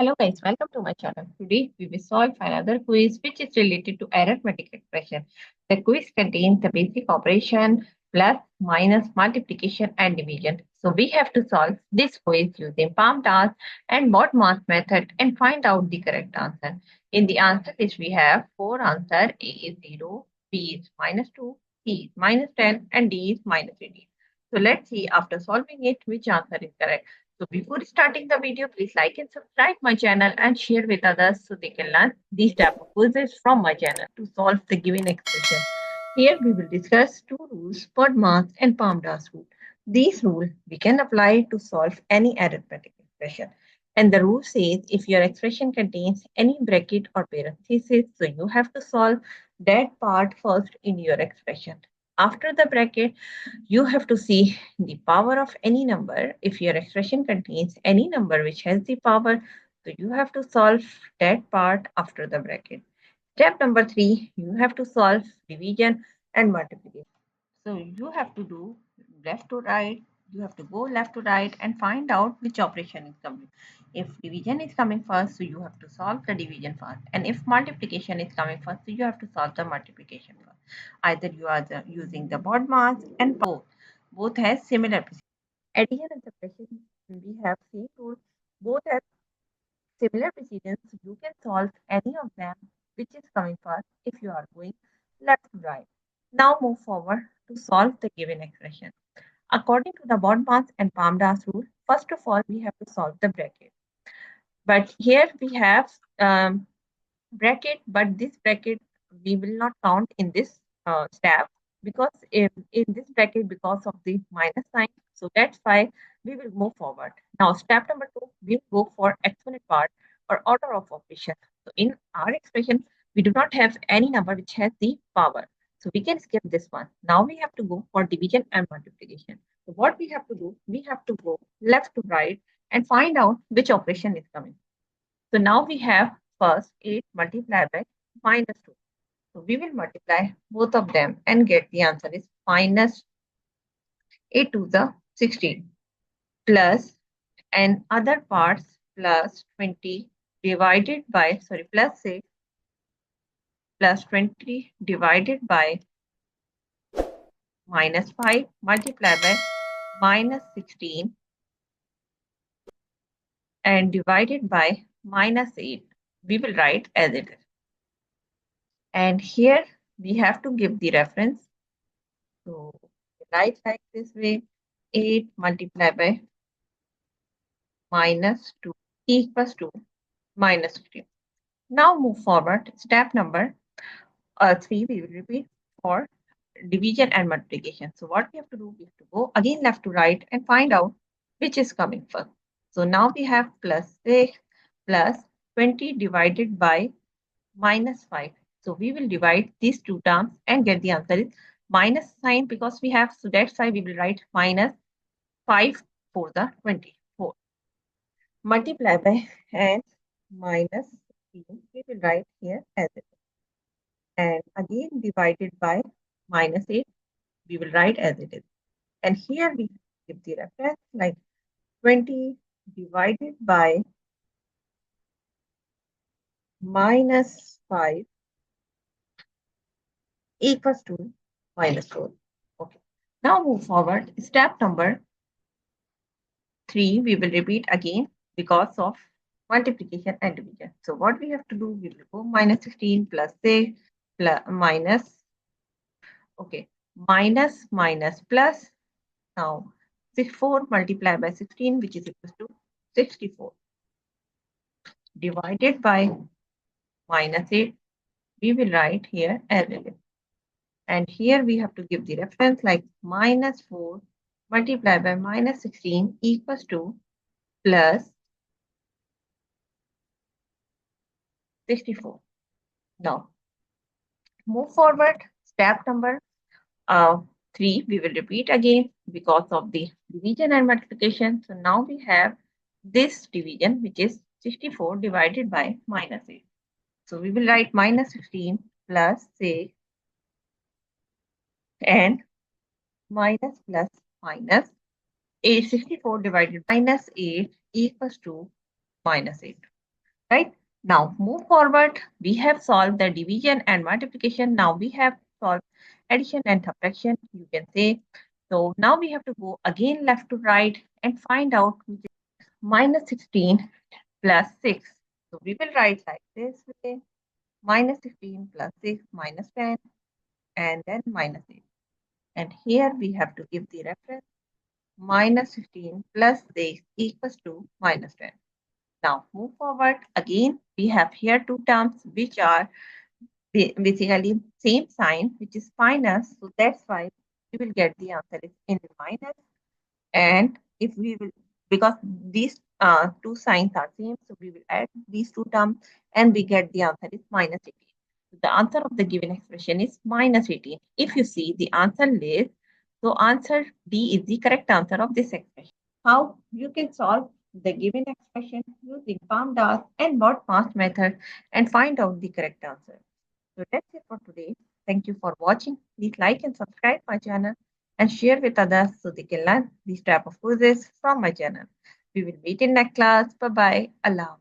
Hello guys, welcome to my channel. Today we will solve another quiz which is related to arithmetic expression. The quiz contains the basic operation plus, minus, multiplication and division. So we have to solve this quiz using palm task and mod math method and find out the correct answer. In the answer list we have four answers. A is 0, B is -2, C is -10 and D is -18. So let's see after solving it which answer is correct. So before starting the video, please like and subscribe my channel and share with others so they can learn these type of quizzes from my channel to solve the given expression. Here we will discuss two rules, PODMAS and PAMDAS rule. These rules we can apply to solve any arithmetic expression. And the rule says if your expression contains any bracket or parenthesis, so you have to solve that part first in your expression. After the bracket, you have to see the power of any number. If your expression contains any number which has the power, so you have to solve that part after the bracket. Step number 3, you have to solve division and multiplication. So you have to do left to right. You have to go left to right and find out which operation is coming. If division is coming first, so you have to solve the division first. And if multiplication is coming first, so you have to solve the multiplication first. Either you are using the board mass and both. Both has similar precision. Addition and subtraction, we have same rule. Both have similar precision, so you can solve any of them which is coming first if you are going left to right. Now move forward to solve the given expression. According to the BODMAS and PAMDAS rule, first of all, we have to solve the bracket. But here we have bracket, but this bracket we will not count in this step because in this bracket because of the minus sign. So that's why we will move forward. Now step number 2, we will go for exponent part or order of operation. So in our expression, we do not have any number which has the power. So we can skip this one. Now we have to go for division and multiplication. So what we have to do, we have to go left to right and find out which operation is coming. So now we have first 8 multiplied by -2. So we will multiply both of them and get the answer is minus 8 to the 16 plus and other parts plus 20 divided by, sorry, plus 6 plus 20 divided by -5 multiplied by -16 and divided by -8. We will write as it is. And here we have to give the reference. So write like this way, 8 multiplied by -2 equals to -15. Now move forward. Step number 3, we will repeat for division and multiplication. So what we have to do, we have to go again left to right and find out which is coming first. So now we have plus 6 plus 20 divided by -5. So we will divide these two terms and get the answer is minus sign because we have, so that's why we will write -5 for the 24. Multiply by and minus 16, we will write here as it is. And again divided by -8, we will write as it is. And here we give the reference like 20 divided by -5 equals to -4. Okay. Now move forward. Step number 3, we will repeat again because of multiplication and division. So what we have to do, we will go -16 plus 6 plus minus, okay, minus minus plus. Now 64 multiplied by 16, which is equal to 64, divided by -8, we will write here as it is. And here we have to give the reference like -4 multiplied by -16 equals to plus 64. Now move forward. Step number 3, we will repeat again because of the division and multiplication. So now we have this division, which is 64 divided by -8. So we will write -16 plus 6 and minus plus minus 8, 64 divided by -8 equals to -8. right? Now move forward. We have solved the division and multiplication. Now we have solved addition and subtraction, you can say. So now we have to go again left to right and find out which is minus 16 plus 6. So we will write like this way, minus 16 plus 6 minus 10 and then minus 8. And here we have to give the reference minus 15 plus 6 equals to minus 10. Now move forward. Again, we have here two terms which are basically same sign, which is minus. So that's why we will get the answer is in minus. And if we will, because these two signs are same, so we will add these two terms and we get the answer is minus 18. So the answer of the given expression is minus 18. If you see the answer list, so answer D is the correct answer of this expression. How you can solve the given expression using PAMDAS and BODMAS method and find out the correct answer. So that's it for today. Thank you for watching. Please like and subscribe my channel and share with others so they can learn these type of quizzes from my channel. We will meet in next class. Bye bye. Allah.